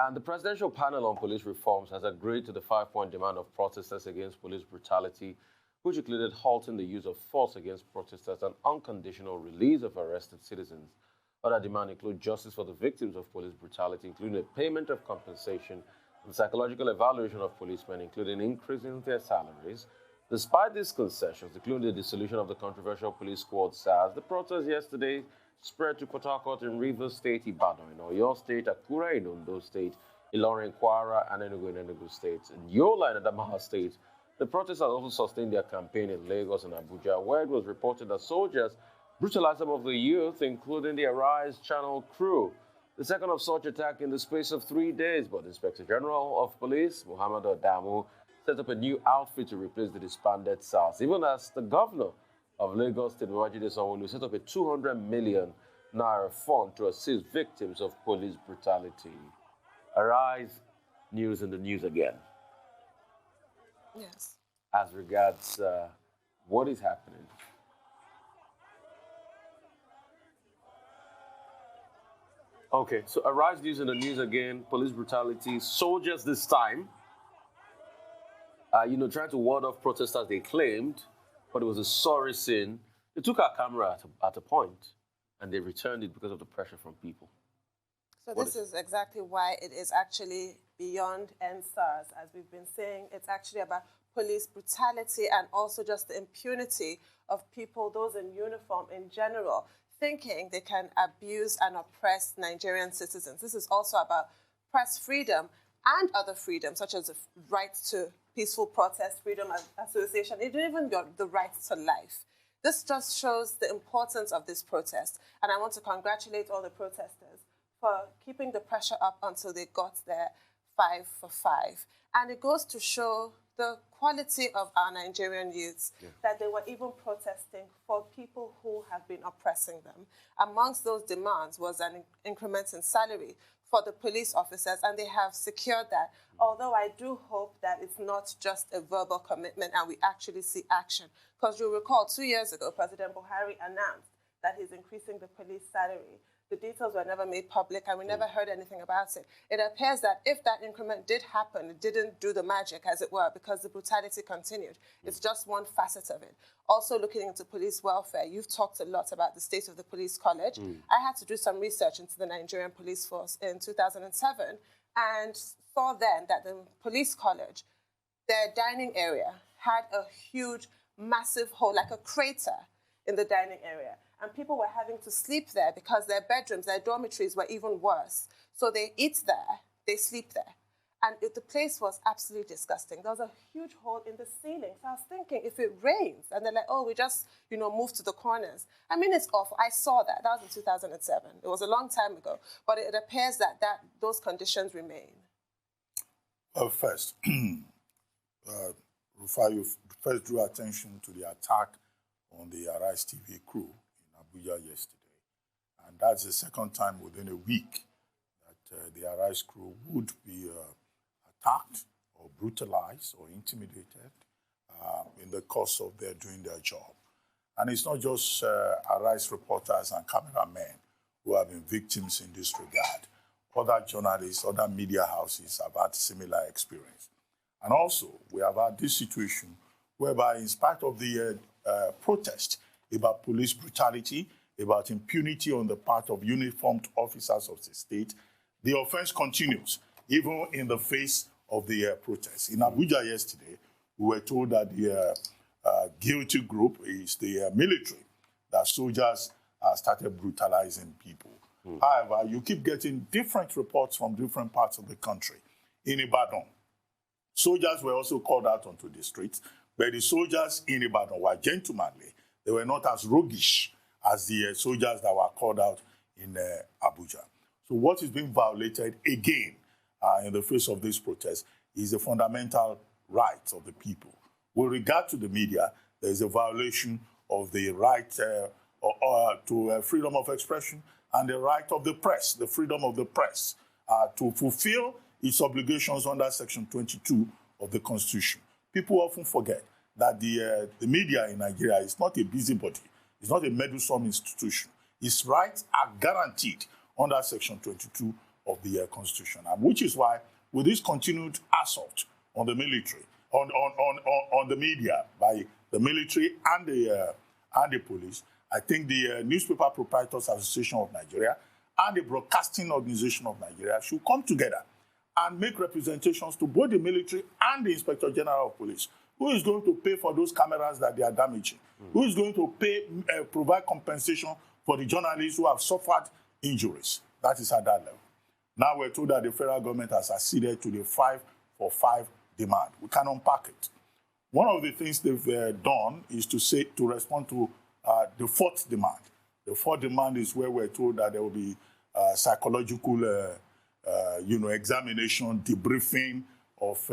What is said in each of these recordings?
And the Presidential Panel on Police Reforms has agreed to the 5-point demand of protesters against police brutality, which included halting the use of force against protesters and unconditional release of arrested citizens. Other demands include justice for the victims of police brutality, including a payment of compensation and psychological evaluation of policemen, including increasing their salaries. Despite these concessions, including the dissolution of the controversial police squad EndSARS, the protests yesterday spread to Port Harcourt in Rivers State, Ibadan in Oyo State, Akure in Ondo State, Ilorin in Kwara, and Enugu in Enugu State. In Yola in Adamawa State, the protesters also sustained their campaign in Lagos and Abuja, where it was reported that soldiers brutalized some of the youth, including the Arise Channel crew. The second of such attack in the space of 3 days, but Inspector General of Police, Muhammad Adamu, set up a new outfit to replace the disbanded SARS, even as the governor of Lagos State, Babajide Sanwo-Olu, set up a 200 million naira fund to assist victims of police brutality. Arise news in the news again. Yes. As regards what is happening. Okay, so Arise news in the news again. Police brutality. Soldiers this time, trying to ward off protesters, they claimed, but it was a sorry sin. They took our camera at a point, and they returned it because of the pressure from people. So this is exactly why it is actually beyond EndSARS. As we've been saying, it's actually about police brutality and also just the impunity of people, those in uniform in general, thinking they can abuse and oppress Nigerian citizens. This is also about press freedom and other freedoms, such as the right to peaceful protest, freedom of association, even the right to life. This just shows the importance of this protest. And I want to congratulate all the protesters for keeping the pressure up until they got there 5 for 5. And it goes to show the quality of our Nigerian youths, that they were even protesting for people who have been oppressing them. Amongst those demands was an increment in salary for the police officers, and they have secured that. Although I do hope that it's not just a verbal commitment and we actually see action. Because you'll recall 2 years ago, President Buhari announced that he's increasing the police salary. The details were never made public, and we never heard anything about it. It appears that if that increment did happen, it didn't do the magic, as it were, because the brutality continued. It's just one facet of it. Also, looking into police welfare, you've talked a lot about the state of the police college. I had to do some research into the Nigerian police force in 2007 and saw then that the police college, their dining area, had a huge, massive hole, like a crater in the dining area. And people were having to sleep there because their bedrooms, their dormitories were even worse. So they eat there, they sleep there. And the place was absolutely disgusting. There was a huge hole in the ceiling. So I was thinking, if it rains, and they're like, oh, we just, move to the corners. I mean, it's awful. I saw that. That was in 2007. It was a long time ago. But it appears that those conditions remain. Well, first, Rufai, you first drew attention to the attack on the Arise TV crew Abuja yesterday. And that's the second time within a week that the Arise crew would be attacked or brutalized or intimidated in the course of their doing their job. And it's not just Arise reporters and cameramen who have been victims in this regard. Other journalists, other media houses have had similar experience. And also, we have had this situation whereby, in spite of the protest about police brutality, about impunity on the part of uniformed officers of the state, the offense continues, even in the face of the protests. In Abuja yesterday, we were told that the guilty group is the military, that soldiers started brutalizing people. However, you keep getting different reports from different parts of the country. In Ibadan, soldiers were also called out onto the streets, but the soldiers in Ibadan were gentlemanly. They were not as roguish as the soldiers that were called out in Abuja. So what is being violated again in the face of this protest is the fundamental rights of the people. With regard to the media, there is a violation of the right to freedom of expression and the right of the press, the freedom of the press, to fulfill its obligations under Section 22 of the Constitution. People often forget that the media in Nigeria is not a busybody. It's not a meddlesome institution. Its rights are guaranteed under Section 22 of the Constitution. And which is why, with this continued assault on the military, on the media by the military and the police, I think the Newspaper Proprietors Association of Nigeria and the Broadcasting Organization of Nigeria should come together and make representations to both the military and the Inspector General of Police. Who is going to pay for those cameras that they are damaging? Who is going to provide compensation for the journalists who have suffered injuries? That is at that level. Now we're told that the federal government has acceded to the 5-for-5 demand. We can unpack it. One of the things they've done is to respond to the fourth demand. The fourth demand is where we're told that there will be psychological examination, debriefing of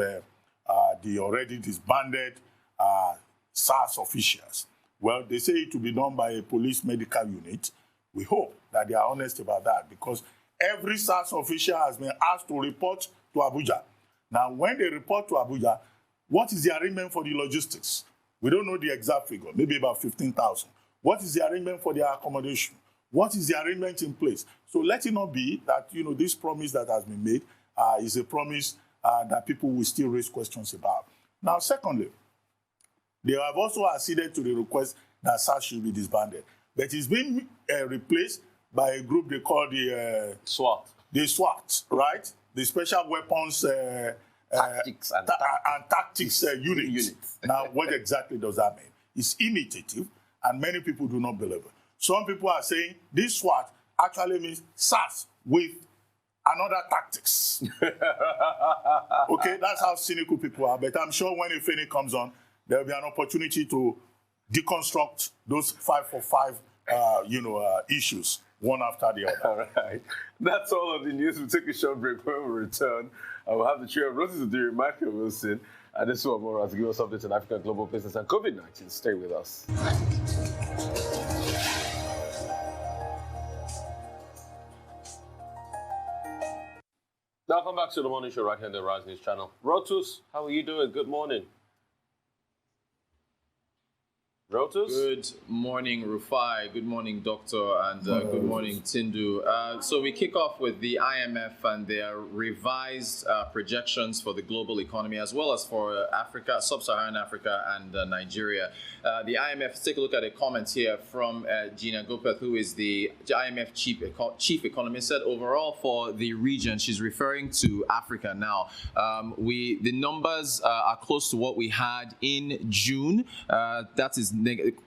the already disbanded SARS officials. Well, they say it will be done by a police medical unit. We hope that they are honest about that, because every SARS official has been asked to report to Abuja. Now, when they report to Abuja, what is the arrangement for the logistics? We don't know the exact figure, maybe about 15,000. What is the arrangement for their accommodation? What is the arrangement in place? So let it not be that, this promise that has been made is a promise that people will still raise questions about. Now, secondly, they have also acceded to the request that SARS should be disbanded. But it's been replaced by a group they call the SWAT. The SWAT, right? The Special Weapons Tactics and Tactics Unit. Now, what exactly does that mean? It's imitative, and many people do not believe it. Some people are saying this SWAT actually means SARS with another tactics. Okay, that's how cynical people are. But I'm sure when Ifeni comes on, there will be an opportunity to deconstruct those 5-for-5 issues, one after the other. All right. That's all of the news. We'll take a short break. When we return, I will have the chair of Rotus, Oddiri, Michael Wilson, and this one more to give us updates on African global business and COVID-19. Stay with us. Welcome back to the morning show right here on the Rise News channel. Rotus, how are you doing? Good morning. Rotus? Good morning, Rufai. Good morning, Doctor, and good morning, Tundun. So we kick off with the IMF and their revised projections for the global economy, as well as for Africa, Sub-Saharan Africa, and Nigeria. The IMF, take a look at a comment here from Gina Gopeth, who is the IMF chief economist, said overall for the region, she's referring to Africa now, the numbers are close to what we had in June. That is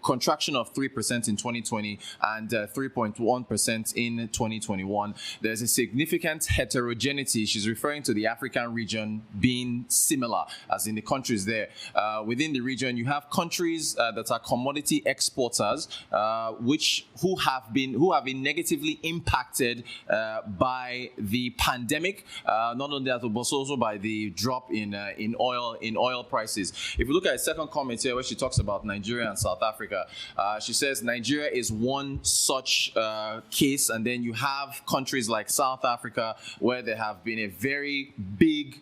contraction of 3% in 2020 and 3.1% in 2021. There's a significant heterogeneity. She's referring to the African region being similar, as in the countries there. Within the region, you have countries that are commodity exporters, who have been negatively impacted by the pandemic. Not only that, but also by the drop in oil prices. If you look at a second comment here, where she talks about Nigeria and South Africa, she says Nigeria is one such case, and then you have countries like South Africa where there have been a very big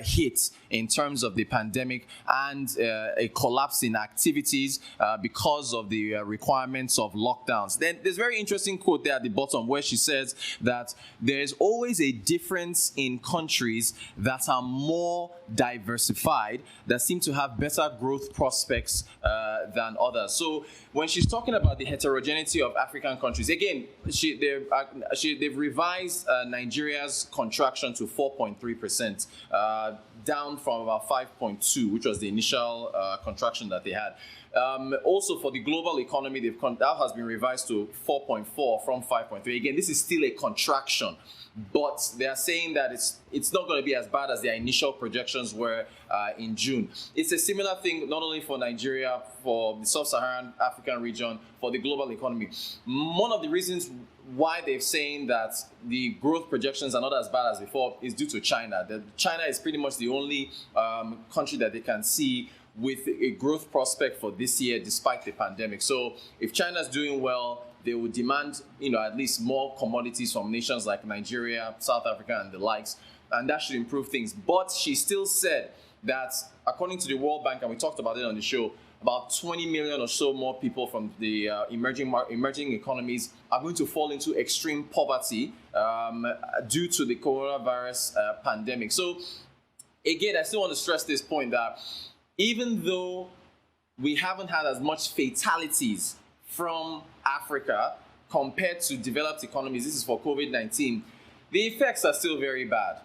hit in terms of the pandemic and a collapse in activities because of the requirements of lockdowns. Then there's a very interesting quote there at the bottom where she says that there's always a difference in countries that are more diversified, that seem to have better growth prospects than others. So when she's talking about the heterogeneity of African countries, again, they've revised Nigeria's contraction to 4.3%, down from about 5.2%, which was the initial contraction that they had. Also, for the global economy, that has been revised to 4.4 from 5.3. Again, this is still a contraction, but they are saying that it's not going to be as bad as their initial projections were in June. It's a similar thing not only for Nigeria, for the Sub-Saharan African region, for the global economy. One of the reasons why they're saying that the growth projections are not as bad as before is due to China. China is pretty much the only country that they can see with a growth prospect for this year despite the pandemic. So if China's doing well, they will demand, at least more commodities from nations like Nigeria, South Africa, and the likes, and that should improve things. But she still said that, according to the World Bank, and we talked about it on the show, about 20 million or so more people from the emerging economies are going to fall into extreme poverty due to the coronavirus pandemic. So again, I still want to stress this point that even though we haven't had as much fatalities from Africa compared to developed economies, this is for COVID-19, the effects are still very bad.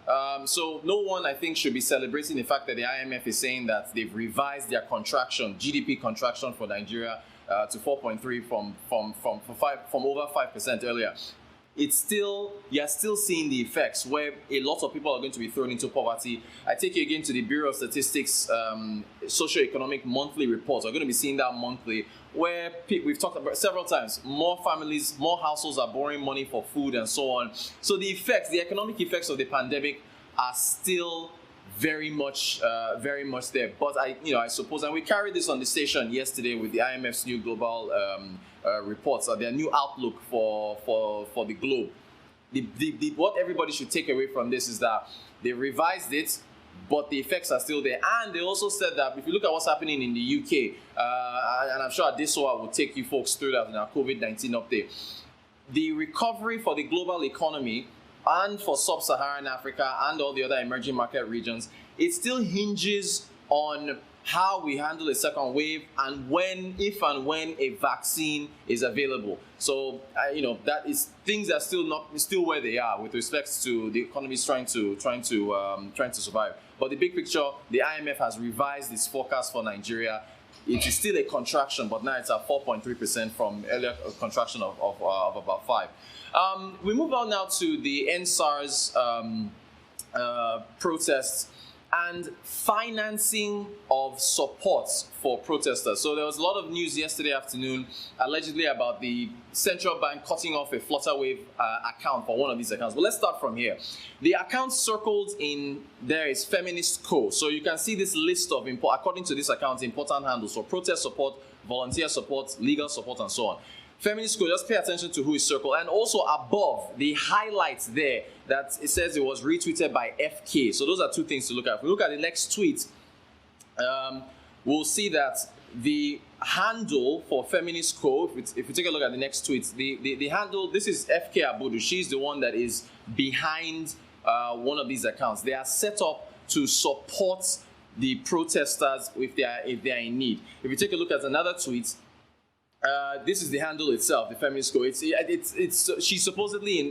So no one, I think, should be celebrating the fact that the IMF is saying that they've revised their contraction, GDP contraction for Nigeria to 4.3 from over 5% earlier. It's still, you're still seeing the effects where a lot of people are going to be thrown into poverty. I take you again to the Bureau of Statistics socioeconomic monthly reports. We're going to be seeing that monthly, where we've talked about several times, more families, more households are borrowing money for food and so on. So the effects, the economic effects of the pandemic are still very much there. But I suppose, and we carried this on the station yesterday with the IMF's new global reports, their new outlook for the globe. What everybody should take away from this is that they revised it, but the effects are still there. And they also said that if you look at what's happening in the UK, and I'm sure Adesoa will take you folks through that in our COVID-19 update, the recovery for the global economy and for sub-Saharan Africa and all the other emerging market regions, it still hinges on how we handle a second wave and when, if and when, a vaccine is available. So, that is, things are still where they are with respect to the economies trying to survive. But the big picture, the IMF has revised its forecast for Nigeria. It is still a contraction, but now it's at 4.3% from earlier contraction of about 5%. We move on now to the EndSARS protests and financing of support for protesters. So there was a lot of news yesterday afternoon, allegedly about the central bank cutting off a Flutterwave account for one of these accounts. But let's start from here. The account circled in there is Feminist Co. So you can see this list of, according to this account, important handles for protest support, volunteer support, legal support, and so on. Feminist Co, just pay attention to who is circled. And also above, the highlights there, that it says it was retweeted by FK. So those are two things to look at. If we look at the next tweet, we'll see that the handle for Feminist Co, if we take a look at the next tweet, the handle, this is FK Abudu. She's the one that is behind one of these accounts. They are set up to support the protesters if they are in need. If you take a look at another tweet, this is the handle itself, the Feminist Co. She's supposedly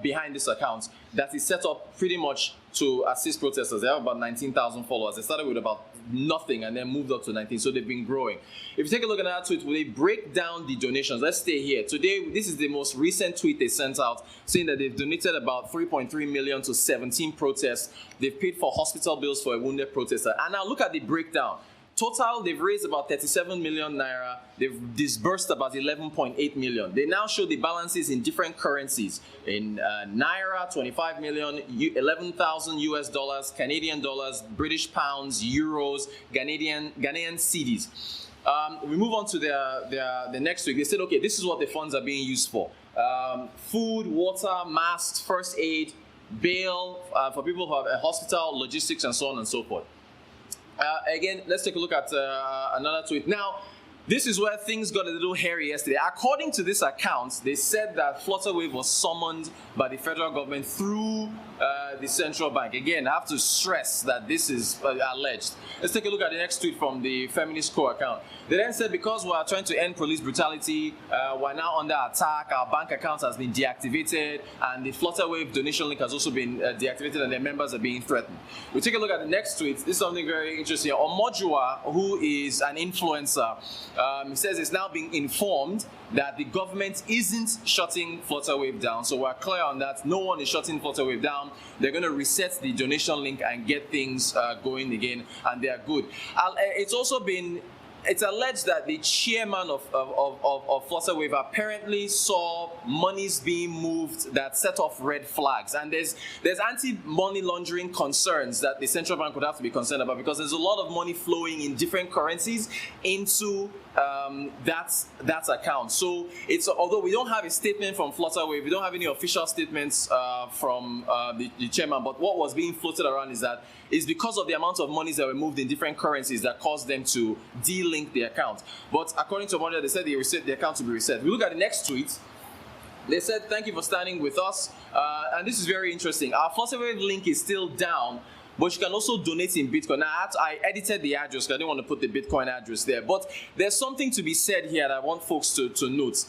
behind this account that is set up pretty much to assist protesters. They have about 19,000 followers. They started with about nothing and then moved up to 19, so they've been growing. If you take a look at that tweet, they break down the donations. Let's stay here. Today, this is the most recent tweet they sent out, saying that they've donated about 3.3 million to 17 protests. They've paid for hospital bills for a wounded protester. And now look at the breakdown. Total, they've raised about 37 million naira. They've disbursed about 11.8 million. They now show the balances in different currencies. In naira, 25 million, 11,000 US dollars, Canadian dollars, British pounds, euros, Ghanaian cedis. We move on to the next week. They said, okay, this is what the funds are being used for. Food, water, masks, first aid, bail for people who have a hospital, logistics, and so on and so forth. Again, let's take a look at another tweet. Now, this is where things got a little hairy yesterday. According to this account, they said that Flutterwave was summoned by the federal government through the central bank. Again, I have to stress that this is alleged. Let's take a look at the next tweet from the Feminist Co account. They then said, because we are trying to end police brutality, we're now under attack, our bank account has been deactivated, and the Flutterwave donation link has also been deactivated, and their members are being threatened. We take a look at the next tweet. This is something very interesting. Omojua, who is an influencer, he says it's now being informed that the government isn't shutting Flutterwave down. So we're clear on that. No one is shutting Flutterwave down. They're going to reset the donation link and get things going again, and they are good. It's also been... It's alleged that the chairman of Flutterwave apparently saw monies being moved that set off red flags. And there's anti-money laundering concerns that the central bank would have to be concerned about, because there's a lot of money flowing in different currencies into that account. So it's, although we don't have a statement from Flutterwave, we don't have any official statements from the chairman, but what was being floated around is that it's because of the amount of monies that were moved in different currencies that caused them to de-link the account. But according to Monday, they said the account to be reset. We look at the next tweet. They said, "Thank you for standing with us." And this is very interesting. Our Flutterwave link is still down, but you can also donate in Bitcoin. Now, I edited the address because I didn't want to put the Bitcoin address there. But there's something to be said here that I want folks to note.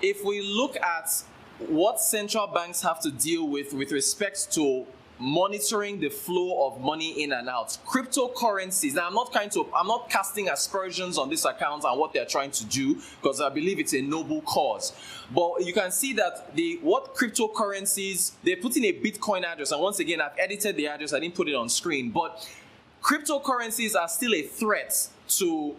If we look at what central banks have to deal with respect to monitoring the flow of money in and out, cryptocurrencies. Now, I'm not casting aspersions on this account and what they're trying to do, because I believe it's a noble cause. But you can see that what cryptocurrencies, they put in a Bitcoin address, and once again, I've edited the address, I didn't put it on screen, but cryptocurrencies are still a threat to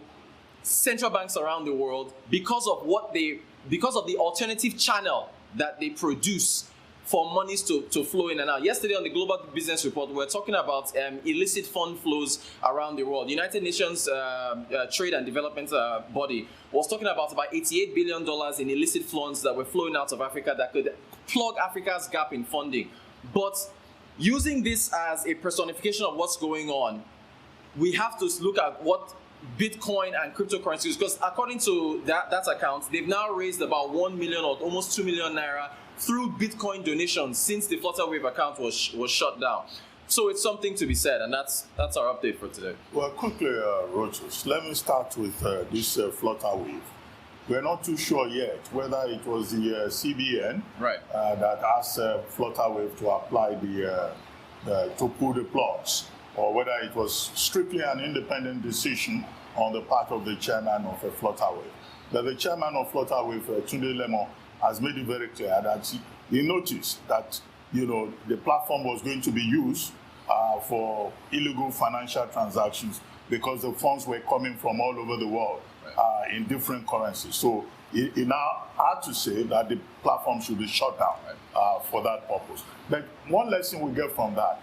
central banks around the world because of the alternative channel that they produce for monies to flow in and out. Yesterday on the Global Business Report, we were talking about illicit fund flows around the world. United Nations Trade and Development Body was talking about $88 billion in illicit funds that were flowing out of Africa that could plug Africa's gap in funding. But using this as a personification of what's going on, we have to look at what Bitcoin and cryptocurrencies, because according to that account, they've now raised about 1 million or almost 2 million naira through Bitcoin donations since the Flutterwave account was shut down. So it's something to be said, and that's our update for today. Well, quickly, Rotus, let me start with this Flutterwave. We're not too sure yet whether it was the CBN that asked Flutterwave to apply to pull the plugs, or whether it was strictly an independent decision on the part of the chairman of Flutterwave. But the chairman of Flutterwave, Tundun, has made it very clear that he noticed that the platform was going to be used for illegal financial transactions because the funds were coming from all over the world in different currencies. So he now had to say that the platform should be shut down for that purpose. But one lesson we get from that.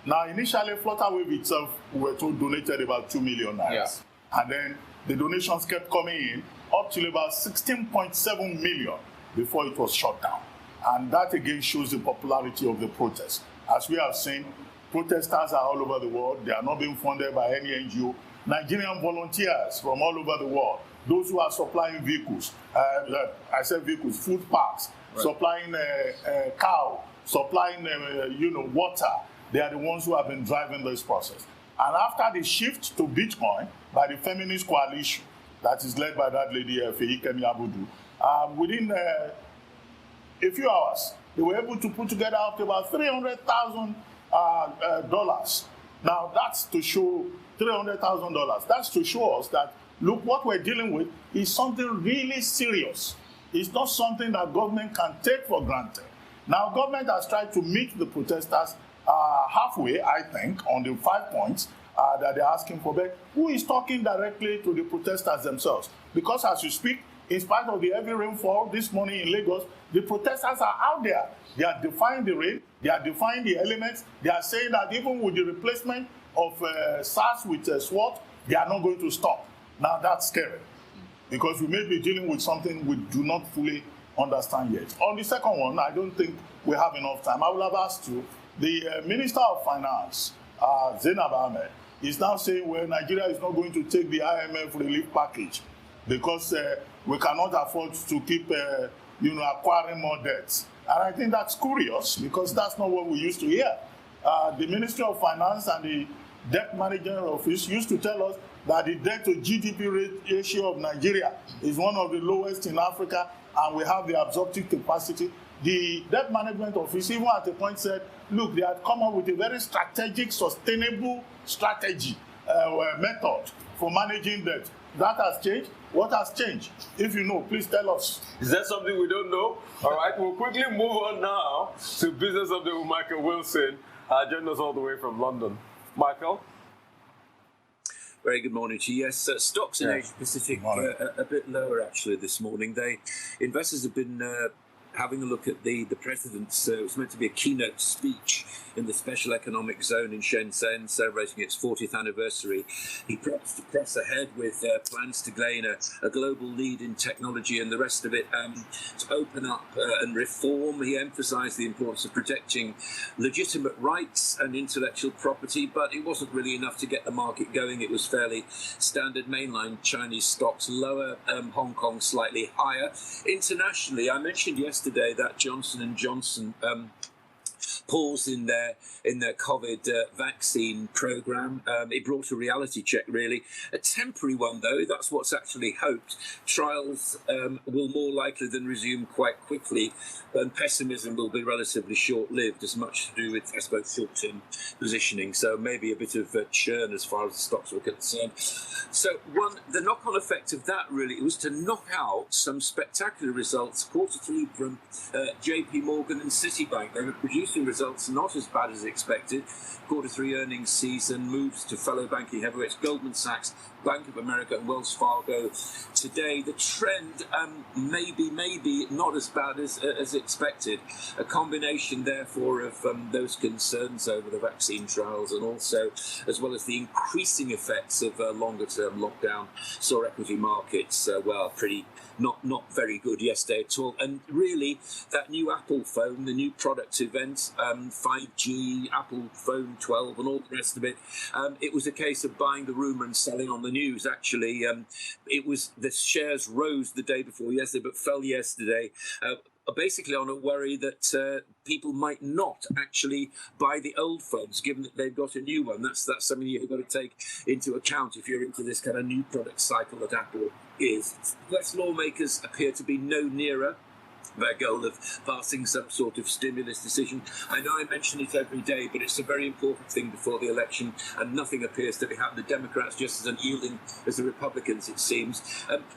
Now, initially, Flutterwave itself, we were told, donated about 2 million naira. Yes. And then the donations kept coming in up to about 16.7 million before it was shut down. And that again shows the popularity of the protest. As we have seen, protesters are all over the world. They are not being funded by any NGO. Nigerian volunteers from all over the world, those who are supplying vehicles, food packs, supplying cow, supplying water, they are the ones who have been driving this process. And after the shift to Bitcoin by the feminist coalition that is led by that lady, Feyikemi Abudu, within a few hours, they were able to put together up to about $300,000. Now, that's to show $300,000. That's to show us that, look, what we're dealing with is something really serious. It's not something that government can take for granted. Now, government has tried to meet the protesters halfway, I think, on the 5 points that they're asking for. But who is talking directly to the protesters themselves? Because as you speak, in spite of the heavy rainfall this morning in Lagos, the protesters are out there. They are defying the rain. They are defying the elements. They are saying that even with the replacement of SARS with SWAT, they are not going to stop. Now, that's scary, because we may be dealing with something we do not fully understand yet. On the second one, I don't think we have enough time. I will have asked you, the Minister of Finance, Zainab Ahmed, is now saying, well, Nigeria is not going to take the IMF relief package because we cannot afford to keep acquiring more debts. And I think that's curious, because that's not what we used to hear. The Ministry of Finance and the Debt Management Office used to tell us that the debt to GDP ratio of Nigeria is one of the lowest in Africa, and we have the absorptive capacity. The Debt Management Office even at a point said, look, they had come up with a very strategic, sustainable strategy method for managing debt. That has changed. What has changed? If you know, please tell us. Is that something we don't know? All right, we'll quickly move on now to Business Update with Michael Wilson, joining us all the way from London. Michael? Very good morning to you. Yes, stocks in Asia Pacific a bit lower actually this morning. Investors have been having a look at the president's, it was meant to be a keynote speech in the Special Economic Zone in Shenzhen, celebrating its 40th anniversary. He promised to press ahead with plans to gain a global lead in technology and the rest of it, to open up and reform. He emphasized the importance of protecting legitimate rights and intellectual property, but it wasn't really enough to get the market going. It was fairly standard mainline Chinese stocks lower, Hong Kong slightly higher. Internationally, I mentioned yesterday that Johnson & Johnson pause in their COVID vaccine program. It brought a reality check, really. A temporary one, though. That's what's actually hoped. Trials will more likely than resume quite quickly, and pessimism will be relatively short-lived, as much to do with, I suppose, short-term positioning. So maybe a bit of churn as far as the stocks were concerned. So the knock-on effect of that, really, was to knock out some spectacular results. Q3 from JP Morgan and Citibank. They were producing results not as bad as expected. Q3 earnings season moves to fellow banking heavyweights Goldman Sachs, Bank of America and Wells Fargo. Today, the trend maybe not as bad as expected. A combination, therefore, of those concerns over the vaccine trials and also, as well as the increasing effects of longer-term lockdown, saw equity markets, pretty not very good yesterday at all. And really, that new Apple phone, the new product event, 5G, Apple phone 12 and all the rest of it, it was a case of buying the rumour and selling on the news. Actually, it was the shares rose the day before yesterday, but fell yesterday. Basically on a worry that people might not actually buy the old phones, given that they've got a new one. That's something you've got to take into account if you're into this kind of new product cycle that Apple is. US lawmakers appear to be no nearer their goal of passing some sort of stimulus decision. I know I mention it every day, but it's a very important thing before the election, and nothing appears to be happening. The Democrats just as unyielding as the Republicans, it seems.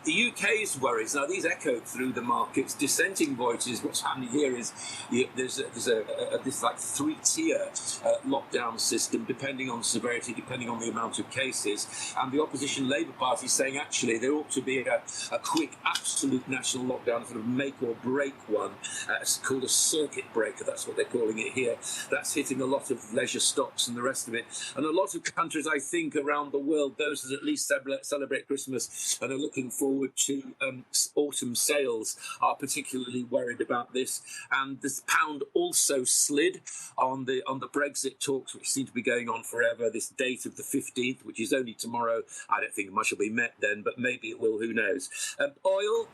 The UK's worries, now these echoed through the markets, dissenting voices. What's happening here is there's this like three-tier lockdown system, depending on severity, depending on the amount of cases, and the opposition Labour Party saying actually there ought to be a quick, absolute national lockdown, sort of make or break one. It's called a circuit breaker, that's what they're calling it here. That's hitting a lot of leisure stocks and the rest of it. And a lot of countries, I think, around the world, those that at least celebrate Christmas and are looking forward to autumn sales, are particularly worried about this. And this pound also slid on the Brexit talks, which seem to be going on forever. This date of the 15th, which is only tomorrow. I don't think much will be met then, but maybe it will, who knows. Oil,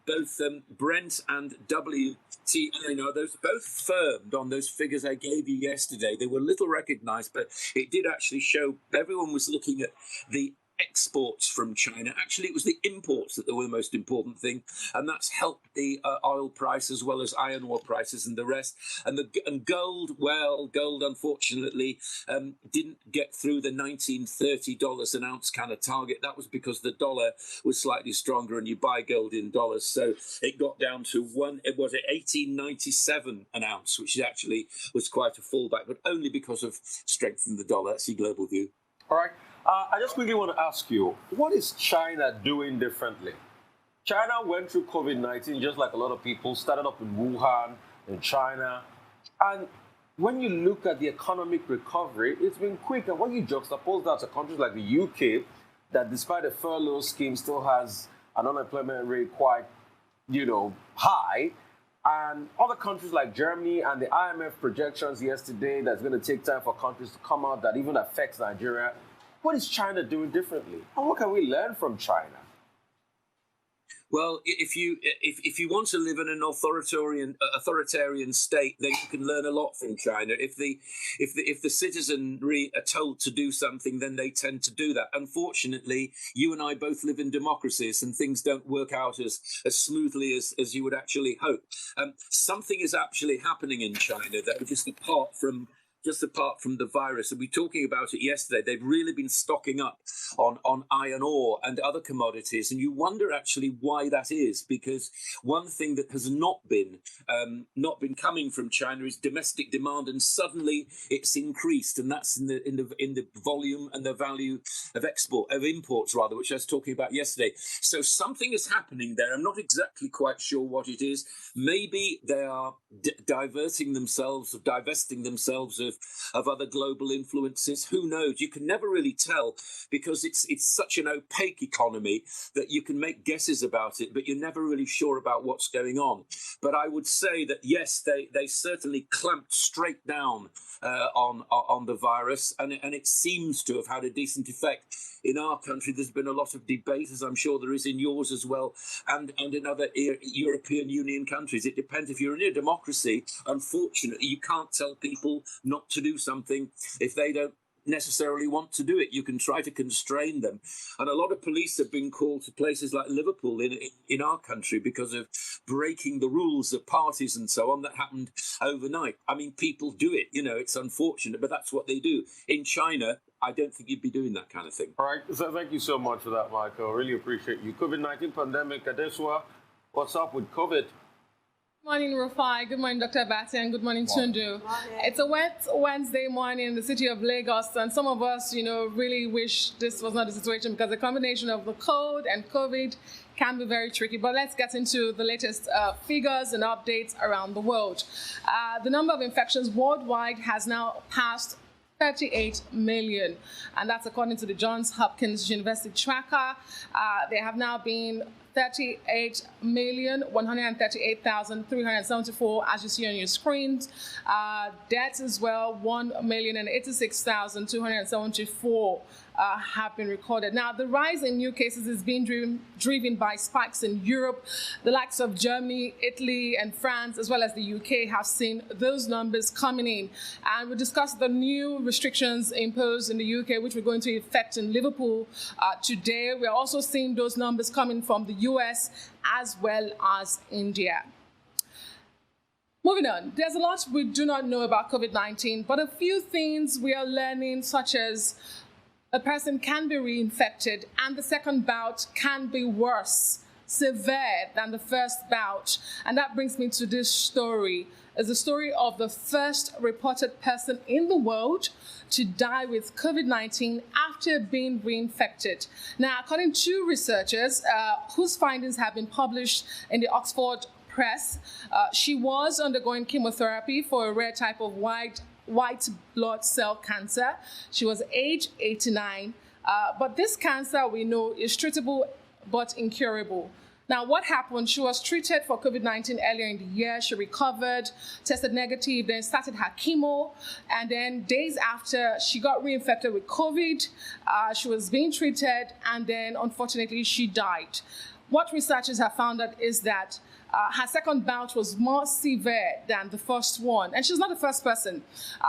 both Brent and WTI, now those both firmed on those figures I gave you yesterday. They were little recognised, but it did actually show everyone was looking at the exports from China. Actually, it was the imports that were the most important thing, and that's helped the oil price as well as iron ore prices and the rest. And gold, well, gold unfortunately didn't get through the $1930 an ounce kind of target. That was because the dollar was slightly stronger, and you buy gold in dollars, so it got down to $18.97 an ounce, which actually was quite a fallback, but only because of strength in the dollar. That's the global view. All right. I just quickly want to ask you, what is China doing differently? China went through COVID-19 just like a lot of people, started up in Wuhan, in China. And when you look at the economic recovery, it's been quick. And when you juxtapose that to countries like the UK, that despite a furlough scheme still has an unemployment rate quite, high, and other countries like Germany and the IMF projections yesterday that's going to take time for countries to come out that even affects Nigeria. What is China doing differently? And what can we learn from China? Well, if you want to live in an authoritarian state, then you can learn a lot from China. If the citizenry are told to do something, then they tend to do that. Unfortunately, you and I both live in democracies, and things don't work out as smoothly as you would actually hope. Something is actually happening in China that, just apart from just apart from the virus, and we were talking about it yesterday, they've really been stocking up on iron ore and other commodities. And you wonder actually why that is, because one thing that has not been coming from China is domestic demand, and suddenly it's increased, and that's in the volume and the value of imports rather, which I was talking about yesterday. So something is happening there. I'm not exactly quite sure what it is. Maybe they are divesting themselves of other global influences. Who knows? You can never really tell, because it's such an opaque economy that you can make guesses about it, but you're never really sure about what's going on. But I would say that yes, they certainly clamped straight down on the virus, and it seems to have had a decent effect. In our country, there's been a lot of debate, as I'm sure there is in yours as well, and in other European Union countries. It depends. If you're in a democracy, unfortunately, you can't tell people not to do something if they don't necessarily want to do it. You can try to constrain them. And a lot of police have been called to places like Liverpool in our country because of breaking the rules of parties and so on that happened overnight. I mean, people do it, it's unfortunate, but that's what they do. In China, I don't think you'd be doing that kind of thing. All right, so thank you so much for that, Michael. Really appreciate you. COVID-19 pandemic, Adeswa, what's up with COVID? Good morning, Rufai. Good morning, Dr. Abati, and good morning, Tundun. It's a wet Wednesday morning in the city of Lagos, and some of us, really wish this was not the situation, because the combination of the cold and COVID can be very tricky. But let's get into the latest figures and updates around the world. The number of infections worldwide has now passed 38 million, and that's according to the Johns Hopkins University tracker. There have now been 38,138,374, as you see on your screens. Deaths as well, 1,086,274 have been recorded. Now, the rise in new cases is being driven by spikes in Europe. The likes of Germany, Italy, and France, as well as the UK, have seen those numbers coming in. And we discussed the new restrictions imposed in the UK, which we're going to effect in Liverpool today. We're also seeing those numbers coming from the US as well as India. Moving on, there's a lot we do not know about COVID-19, but a few things we are learning, such as a person can be reinfected and the second bout can be worse, severe than the first bout. And that brings me to this story. It's the story of the first reported person in the world to die with COVID-19 after being reinfected. Now, according to researchers whose findings have been published in the Oxford Press, she was undergoing chemotherapy for a rare type of white blood cell cancer. She was age 89, but this cancer, we know, is treatable but incurable. Now, what happened? She was treated for COVID-19 earlier in the year. She recovered, tested negative, then started her chemo. And then days after, she got reinfected with COVID. She was being treated, and then, unfortunately, she died. What researchers have found out is that her second bout was more severe than the first one. And she's not the first person,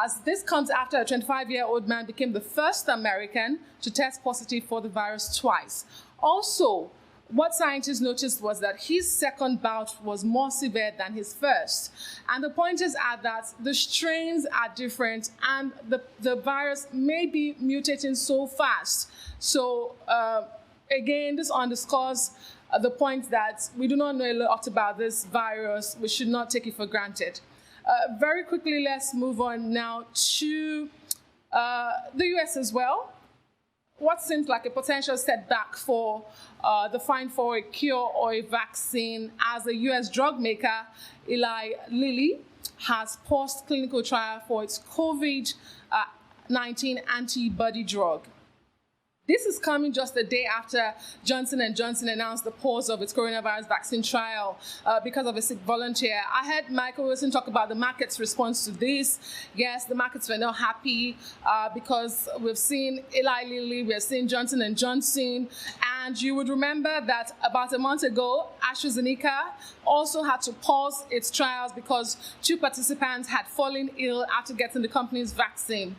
as this comes after a 25-year-old man became the first American to test positive for the virus twice. Also, what scientists noticed was that his second bout was more severe than his first. And the point is that the strains are different, and the virus may be mutating so fast. So again, this underscores the point that we do not know a lot about this virus. We should not take it for granted. Very quickly, let's move on now to the US as well. What seems like a potential setback for the fight for a cure or a vaccine, as the US drug maker Eli Lilly has paused clinical trial for its COVID-19 antibody drug. This is coming just a day after Johnson & Johnson announced the pause of its coronavirus vaccine trial because of a sick volunteer. I heard Michael Wilson talk about the market's response to this. Yes, the markets were not happy because we've seen Eli Lilly, we've seen Johnson & Johnson, and you would remember that about a month ago, AstraZeneca also had to pause its trials because 2 participants had fallen ill after getting the company's vaccine.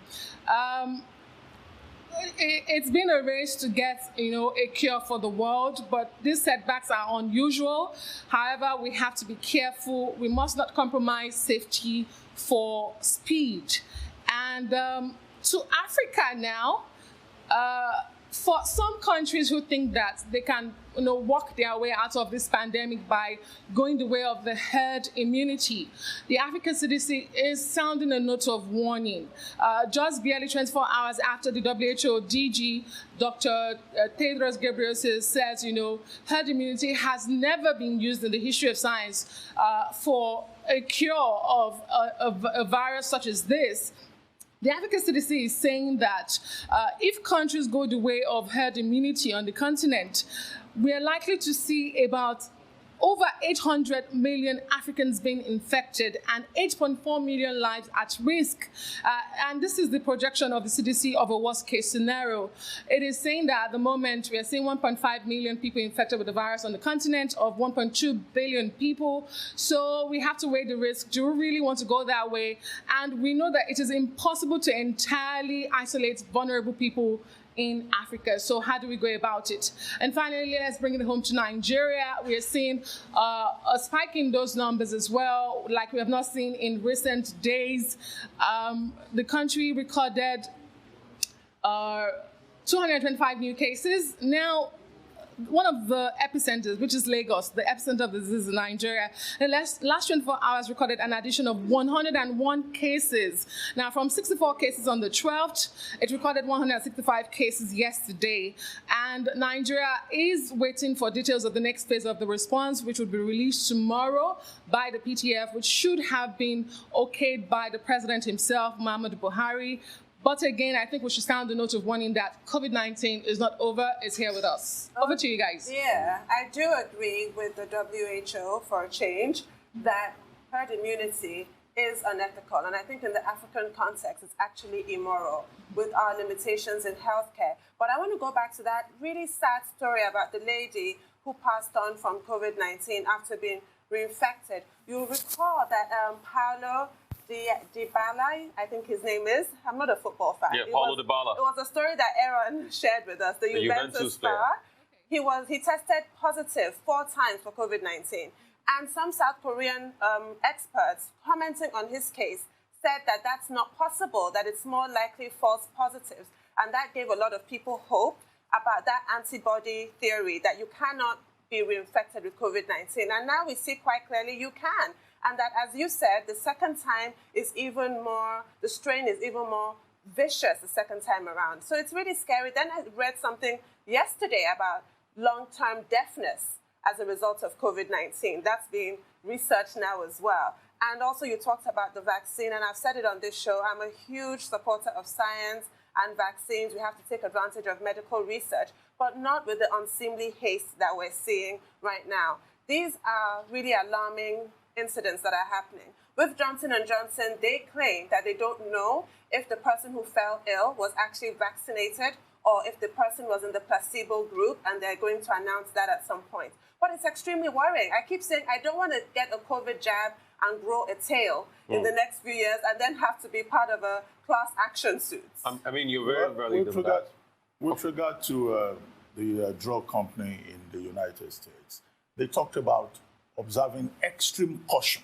It's been a race to get, a cure for the world, but these setbacks are unusual. However, we have to be careful. We must not compromise safety for speed. And to Africa now, for some countries who think that they can, walk their way out of this pandemic by going the way of the herd immunity, the African CDC is sounding a note of warning. Just barely 24 hours after the WHO DG, Dr. Tedros Ghebreyesus says, herd immunity has never been used in the history of science for a cure of a virus such as this. The African CDC is saying that if countries go the way of herd immunity on the continent, we are likely to see about over 800 million Africans being infected and 8.4 million lives at risk. And this is the projection of the CDC of a worst-case scenario. It is saying that at the moment we are seeing 1.5 million people infected with the virus on the continent of 1.2 billion people. So we have to weigh the risk. Do we really want to go that way? And we know that it is impossible to entirely isolate vulnerable people in Africa. So how do we go about it? And finally, let's bring it home to Nigeria. We are seeing a spike in those numbers as well, like we have not seen in recent days. The country recorded 225 new cases. Now, one of the epicenters, which is Lagos, the epicenter of the disease in Nigeria, the last 24 hours recorded an addition of 101 cases. Now, from 64 cases on the 12th, it recorded 165 cases yesterday. And Nigeria is waiting for details of the next phase of the response, which will be released tomorrow by the PTF, which should have been okayed by the president himself, Muhammadu Buhari. But again, I think we should sound the note of warning that COVID-19 is not over, it's here with us. Over to you guys. Yeah, I do agree with the WHO for a change that herd immunity is unethical. And I think in the African context, it's actually immoral with our limitations in healthcare. But I want to go back to that really sad story about the lady who passed on from COVID-19 after being reinfected. You'll recall that Paulo Dybala, I think his name is. I'm not a football fan. Yeah, Paulo Dybala. It was a story that Aron shared with us, the Juventus star. He tested positive 4 times for COVID-19. And some South Korean experts commenting on his case said that that's not possible, that it's more likely false positives. And that gave a lot of people hope about that antibody theory, that you cannot be reinfected with COVID-19. And now we see quite clearly you can. And that, as you said, the second time is even more, the strain is even more vicious the second time around. So it's really scary. Then I read something yesterday about long-term deafness as a result of COVID-19. That's being researched now as well. And also you talked about the vaccine, and I've said it on this show, I'm a huge supporter of science and vaccines. We have to take advantage of medical research, but not with the unseemly haste that we're seeing right now. These are really alarming incidents that are happening. With Johnson & Johnson, they claim that they don't know if the person who fell ill was actually vaccinated or if the person was in the placebo group, and they're going to announce that at some point. But it's extremely worrying. I keep saying I don't want to get a COVID jab and grow a tail in the next few years and then have to be part of a class action suit. I mean, you're very valid in that. With regard to the drug company in the United States, they talked about observing extreme caution,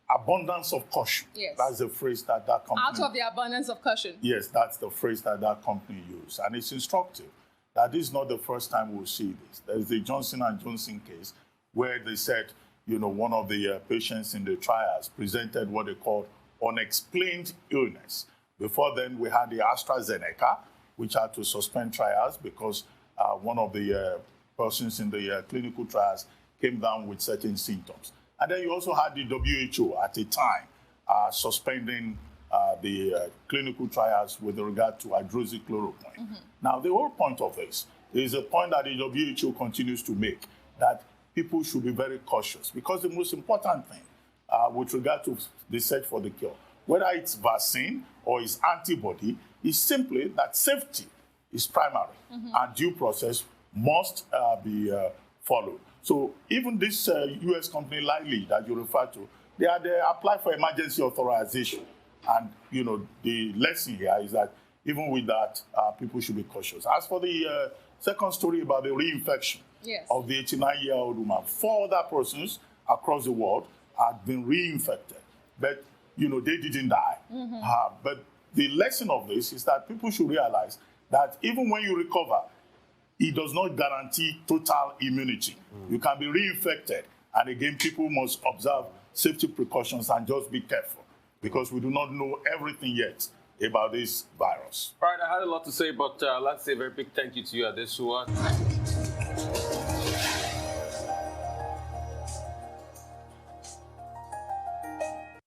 abundance of caution. Yes. That's the phrase that company... Out of the abundance of caution. Yes, that's the phrase that company used. And it's instructive that this is not the first time we'll see this. There is the Johnson & Johnson case where they said, one of the patients in the trials presented what they called unexplained illness. Before then, we had the AstraZeneca, which had to suspend trials because one of the persons in the clinical trials came down with certain symptoms. And then you also had the WHO at the time suspending the clinical trials with regard to hydroxychloroquine. Now, the whole point of this is a point that the WHO continues to make, that people should be very cautious, because the most important thing with regard to the search for the cure, whether it's vaccine or it's antibody, is simply that safety is primary and due process must be followed. So even this U.S. company, Lilly, that you refer to, they applied for emergency authorization. And, the lesson here is that even with that, people should be cautious. As for the second story about the reinfection of the 89-year-old woman, 4 other persons across the world had been reinfected. But, they didn't die. But the lesson of this is that people should realize that even when you recover, it does not guarantee total immunity. You can be reinfected. And again, people must observe safety precautions and just be careful because we do not know everything yet about this virus. All right, I had a lot to say, but let's say a very big thank you to you, Adesua.